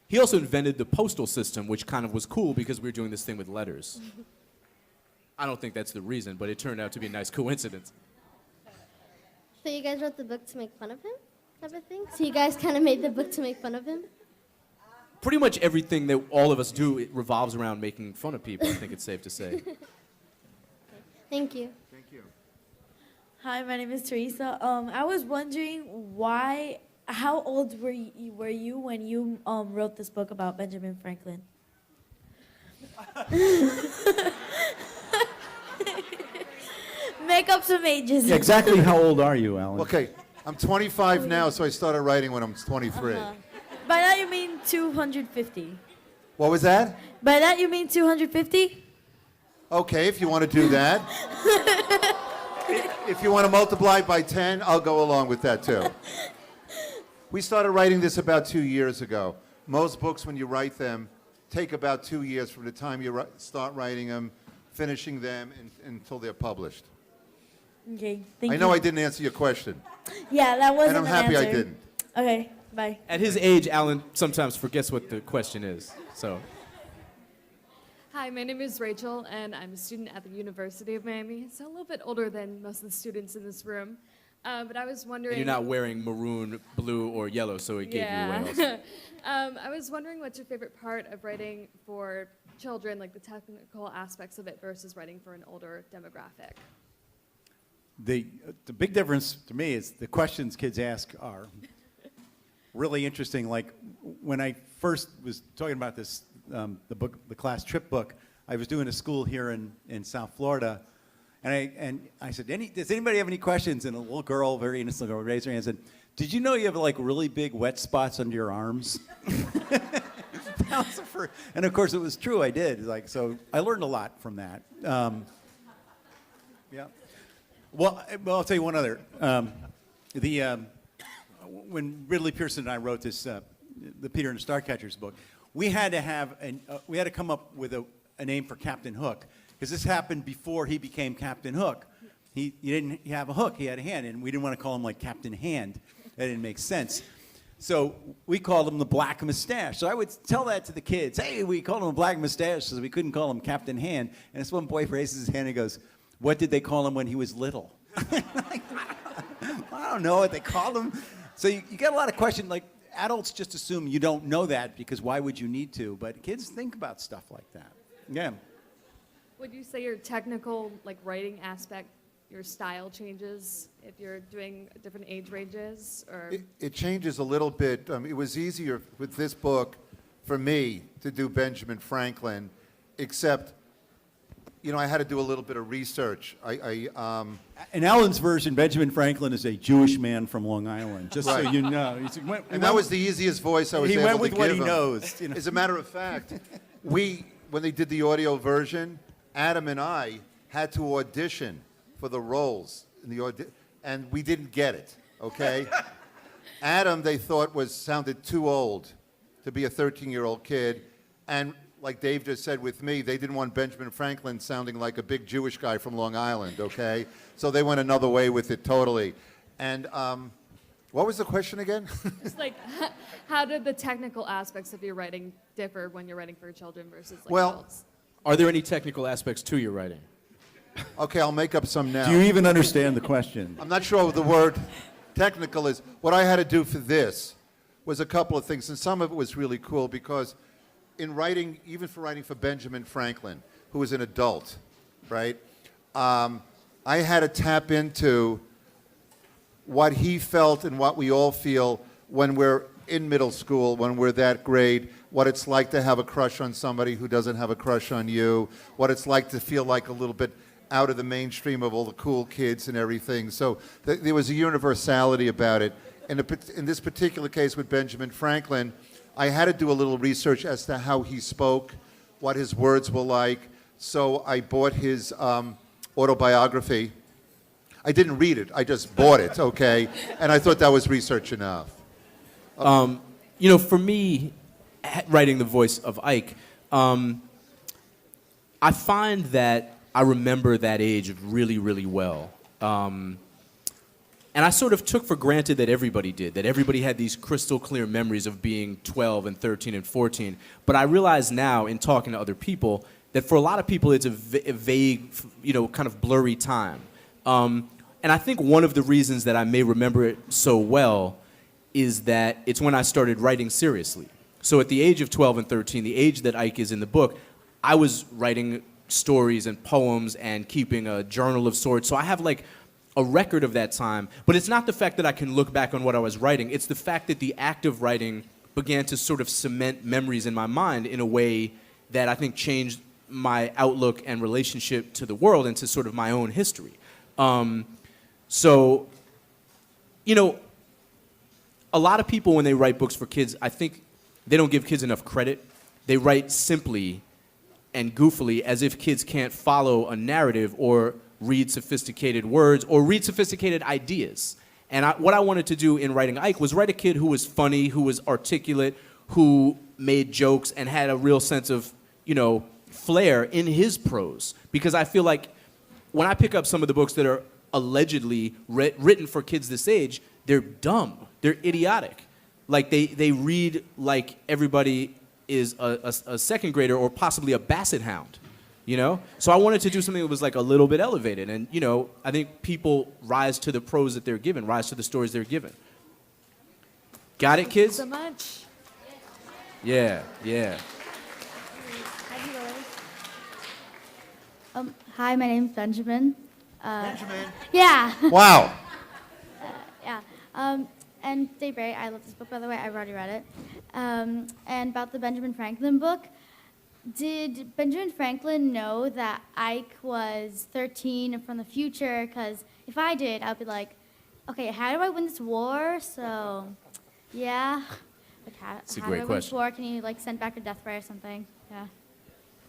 He also invented the postal system, which kind of was cool because we were doing this thing with letters. I don't think that's the reason, but it turned out to be a nice coincidence. So you guys wrote the book to make fun of him, type of thing? So you guys kind of made the book to make fun of him? Pretty much everything that all of us do, it revolves around making fun of people, I think it's safe to say. Thank you. Thank you. Hi, my name is Teresa. I was wondering how old were you when you wrote this book about Benjamin Franklin? Make up up some ages. Exactly how old are you, Alan? Okay, I'm 25 now, so I started writing when I'm 23. By that you mean 250. What was that? By that you mean 250? Okay, if you want to do that. If you want to multiply by 10, I'll go along with that too. We started writing this about 2 years ago. Most books, when you write them, take about 2 years from the time you start writing them, finishing them, until they're published. Okay, thank you. I know I didn't answer your question, Yeah, that wasn't and I'm an happy I answer. didn't. Okay, bye. At his age, Alan sometimes forgets what the question is. So, Hi, my name is Rachel, and I'm a student at the University of Miami, so a little bit older than most of the students in this room. But I was wondering... and you're not wearing maroon, blue, or yellow, so it gave you away also. I was wondering what's your favorite part of writing for children, like the technical aspects of it, versus writing for an older demographic? The big difference to me is the questions kids ask are really interesting. Like when I first was talking about this, the class trip book, I was doing a school here in South Florida, and I said, does anybody have any questions? And a little girl, very innocent girl, raised her hand and said, did you know you have like really big wet spots under your arms? That was the first, and of course it was true, I did. Like, so I learned a lot from that. Yeah. Well, I'll tell you one other. When Ridley Pearson and I wrote this, the Peter and the Starcatchers book, we had to come up with a name for Captain Hook, because this happened before he became Captain Hook. He didn't have a hook; he had a hand, and we didn't want to call him like Captain Hand. That didn't make sense. So we called him the Black Mustache. So I would tell that to the kids. Hey, we called him the Black Mustache because we couldn't call him Captain Hand. And this one boy raises his hand and goes, what did they call him when he was little? I don't know what they called him. So you get a lot of questions. Like, adults just assume you don't know that because why would you need to? But kids think about stuff like that. Yeah. Would you say your technical, like, writing aspect, your style changes if you're doing different age ranges, or? It changes a little bit. It was easier with this book for me to do Benjamin Franklin, except, you know, I had to do a little bit of research. In Alan's version, Benjamin Franklin is a Jewish man from Long Island, just so you know. And that was the easiest voice I was able to give him. He went with what he knows. You know? As a matter of fact, when they did the audio version, Adam and I had to audition for the roles in the and we didn't get it, okay? Adam, they thought sounded too old to be a 13-year-old kid, and like Dave just said with me, they didn't want Benjamin Franklin sounding like a big Jewish guy from Long Island, okay? So they went another way with it totally. And what was the question again? Just like, how did the technical aspects of your writing differ when you're writing for children versus like Well, adults? Are there any technical aspects to your writing? Okay, I'll make up some now. Do you even understand the question? I'm not sure what the word technical is. What I had to do for this was a couple of things, and some of it was really cool because in writing, even for writing for Benjamin Franklin, who was an adult, right, I had to tap into what he felt and what we all feel when we're in middle school, when we're that grade, what it's like to have a crush on somebody who doesn't have a crush on you, what it's like to feel like a little bit out of the mainstream of all the cool kids and everything. So there was a universality about it. In this particular case with Benjamin Franklin, I had to do a little research as to how he spoke, what his words were like. So I bought his autobiography. I didn't read it, I just bought it, okay? And I thought that was research enough. You know, for me, writing the voice of Ike, I find that I remember that age really, really well. And I sort of took for granted that everybody did, that everybody had these crystal clear memories of being 12 and 13 and 14. But I realize now in talking to other people that for a lot of people it's a vague, you know, kind of blurry time. And I think one of the reasons that I may remember it so well is that it's when I started writing seriously. So at the age of 12 and 13, the age that Ike is in the book, I was writing stories and poems and keeping a journal of sorts. So I have like a record of that time. But it's not the fact that I can look back on what I was writing. It's the fact that the act of writing began to sort of cement memories in my mind in a way that I think changed my outlook and relationship to the world and to sort of my own history. So, you know, a lot of people, when they write books for kids, I think they don't give kids enough credit. They write simply and goofily as if kids can't follow a narrative or read sophisticated words or read sophisticated ideas. And what I wanted to do in writing Ike was write a kid who was funny, who was articulate, who made jokes and had a real sense of, you know, flair in his prose. Because I feel like when I pick up some of the books that are allegedly written for kids this age, they're dumb. They're idiotic. Like they read like everybody is a second grader or possibly a basset hound, you know? So I wanted to do something that was like a little bit elevated. And, you know, I think people rise to the prose that they're given, rise to the stories they're given. Got it, kids? So much. Yeah, yeah. Hi, my name's Benjamin. Benjamin. Yeah. Wow. Yeah. And Dayberry, I love this book, by the way. I've already read it. And about the Benjamin Franklin book, did Benjamin Franklin know that Ike was 13 and from the future? Because if I did, I'd be like, okay, how do I win this war? So, yeah. Like, That's a how great do I win this question. war? Can you, like, send back a death ray or something? Yeah.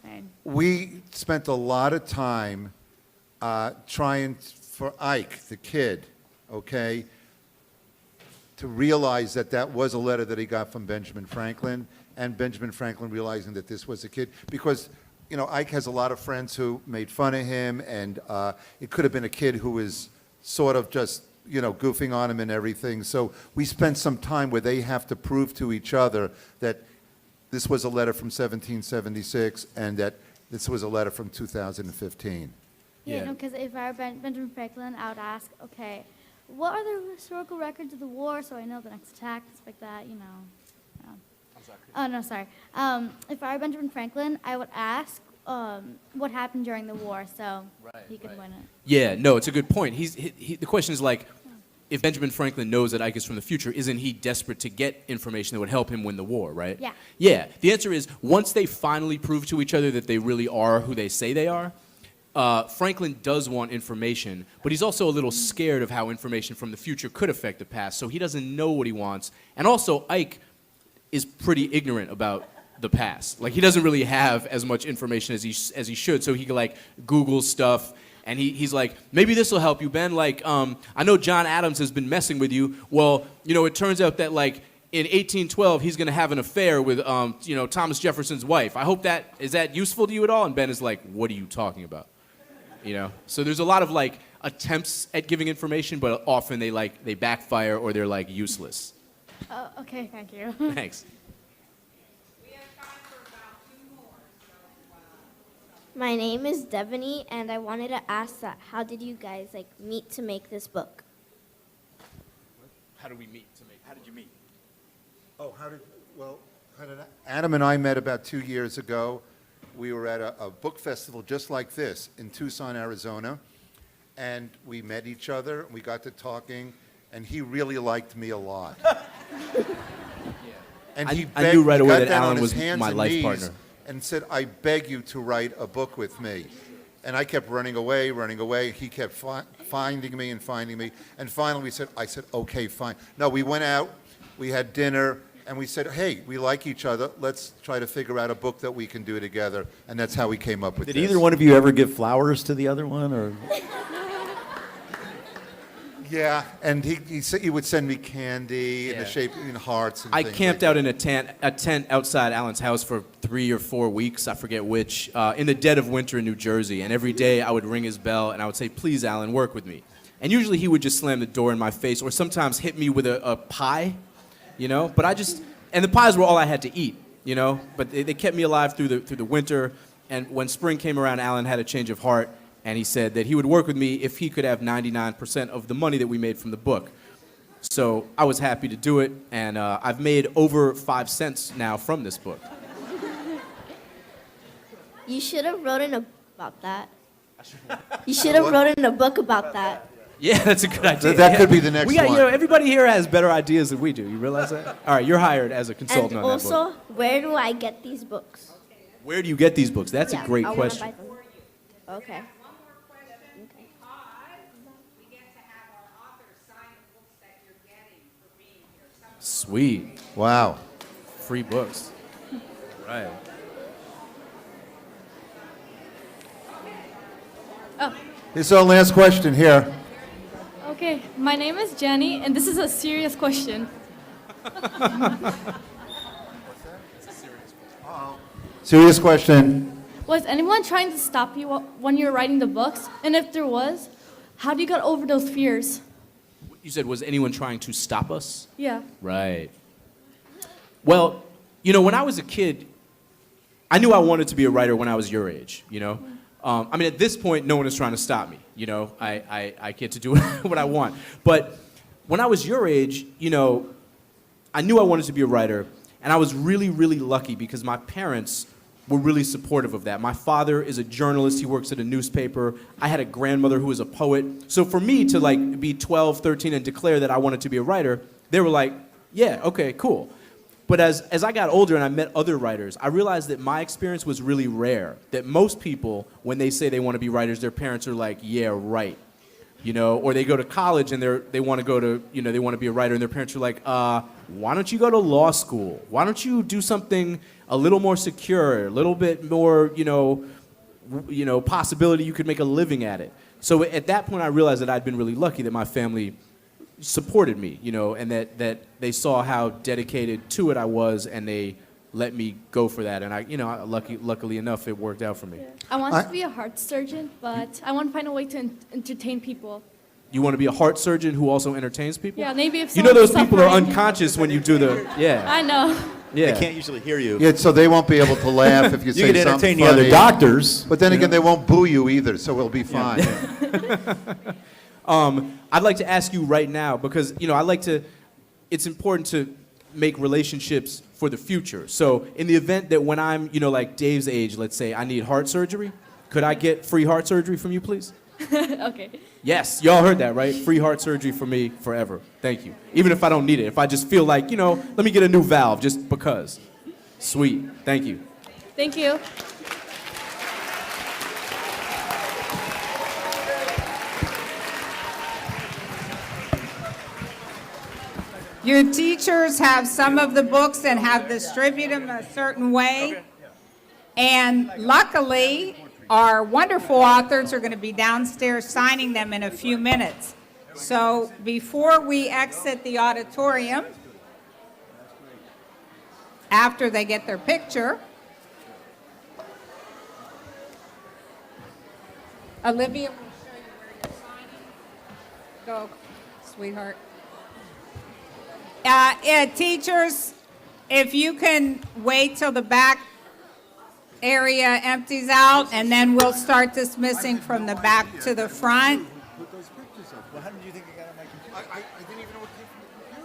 Right. We spent a lot of time trying for Ike, the kid, okay, to realize that that was a letter that he got from Benjamin Franklin, and Benjamin Franklin realizing that this was a kid. Because, you know, Ike has a lot of friends who made fun of him, and it could have been a kid who was sort of just, you know, goofing on him and everything. So we spent some time where they have to prove to each other that this was a letter from 1776 and that this was a letter from 2015. Yeah, Yeah. no, because if I were Benjamin Franklin, I would ask, okay, what are the historical records of the war so I know the next attack, stuff like that, you know. Oh, no, sorry. If I were Benjamin Franklin, I would ask what happened during the war so he could win it. Yeah, no, it's a good point. The question is like, if Benjamin Franklin knows that Ike is from the future, isn't he desperate to get information that would help him win the war, right? Yeah. Yeah, the answer is once they finally prove to each other that they really are who they say they are, Franklin does want information, but he's also a little scared of how information from the future could affect the past, so he doesn't know what he wants. And also, Ike is pretty ignorant about the past. Like, he doesn't really have as much information as he should, so he can, like, Google stuff, and he's like, maybe this will help you, Ben. Like, I know John Adams has been messing with you. Well, you know, it turns out that, like, in 1812, he's going to have an affair with, you know, Thomas Jefferson's wife. I hope is that useful to you at all? And Ben is like, what are you talking about? You know? So there's a lot of, like, attempts at giving information, but often they backfire or they're, like, useless. Oh, okay, thank you. Thanks. My name is Devaney, and I wanted to ask that how did you guys meet to make this book? How did you meet? Oh, Adam and I met about 2 years ago. We were at a book festival just like this in Tucson, Arizona, and we met each other, we got to talking, and he really liked me a lot. And I knew right he away got that down on Alan his was hands my and life knees partner. and said, I beg you to write a book with me. And I kept running away. He kept finding me. And finally I said, okay, fine. No, we went out, we had dinner, and we said, hey, we like each other. Let's try to figure out a book that we can do together. And that's how we came up with Did this. either one of you ever give flowers to the other one, or? Yeah, and he would send me candy in the shape in hearts and I things camped like out in a tent outside Alan's house for 3 or 4 weeks, I forget which, in the dead of winter in New Jersey. And every day I would ring his bell and I would say, please, Alan, work with me. And usually he would just slam the door in my face or sometimes hit me with a pie, you know? But and the pies were all I had to eat, you know? But they kept me alive through the winter. And when spring came around, Alan had a change of heart. And he said that he would work with me if he could have 99% of the money that we made from the book. So I was happy to do it, and I've made over 5 cents now from this book. You should have written a book about that. You should have written a book about that. Yeah, that's a good idea. That could be the next we got, one. You know, everybody here has better ideas than we do. You realize that? All right, you're hired as a consultant And on that book. also, where do I get these books? Where do you get these books? That's Yeah, a great I wanna question. buy them. Okay. Sweet. Wow. Free books. Right. Oh, Here's our last question here. okay. My name is Jenny, and this is a serious question. Serious question. Was anyone trying to stop you when you were writing the books? And if there was, how do you get over those fears? You said, was anyone trying to stop us? Yeah. Right. Well, you know, when I was a kid, I knew I wanted to be a writer when I was your age, you know? I mean, at this point, no one is trying to stop me, you know? I get to do what I want. But when I was your age, you know, I knew I wanted to be a writer, and I was really, really lucky because my parents were really supportive of that. My father is a journalist. He works at a newspaper. I had a grandmother who was a poet. So for me to like be 12, 13 and declare that I wanted to be a writer, they were like, yeah, okay, cool. But as I got older and I met other writers, I realized that my experience was really rare. That most people, when they say they want to be writers, their parents are like, yeah, right. You know, or they go to college and they want to go to, you know, they want to be a writer and their parents are like, why don't you go to law school? Why don't you do something a little more secure, a little bit more, you know, possibility you could make a living at it. So at that point I realized that I'd been really lucky that my family supported me, you know, and that they saw how dedicated to it I was and they let me go for that. And I, you know, luckily enough, it worked out for me. I want to be a heart surgeon, but I want to find a way to entertain people. You want to be a heart surgeon who also entertains people? Yeah, maybe if you know those someone's people are suffering. unconscious when you do the, yeah. I know. Yeah. They can't usually hear you. Yeah, so they won't be able to laugh if you say You can something entertain the other funny. doctors. But then again, they won't boo you either, so we'll be fine. I'd like to ask you right now, because, you know, it's important to make relationships for the future. So in the event that when I'm, you know, like Dave's age, let's say, I need heart surgery, could I get free heart surgery from you, please? Okay. Yes, y'all heard that, right? Free heart surgery for me forever. Thank you. Even if I don't need it. If I just feel like, you know, let me get a new valve just because. Sweet. Thank you. Thank you. Your teachers have some of the books and have distributed them a certain way. And luckily, our wonderful authors are going to be downstairs signing them in a few minutes. So before we exit the auditorium, after they get their picture, Olivia will show you where you're signing. Go, sweetheart. Teachers, if you can wait till the back area empties out, and then we'll start dismissing from the back to the front. Put those pictures up. Well, how did you think I got on my computer? I didn't even know what came from the computer.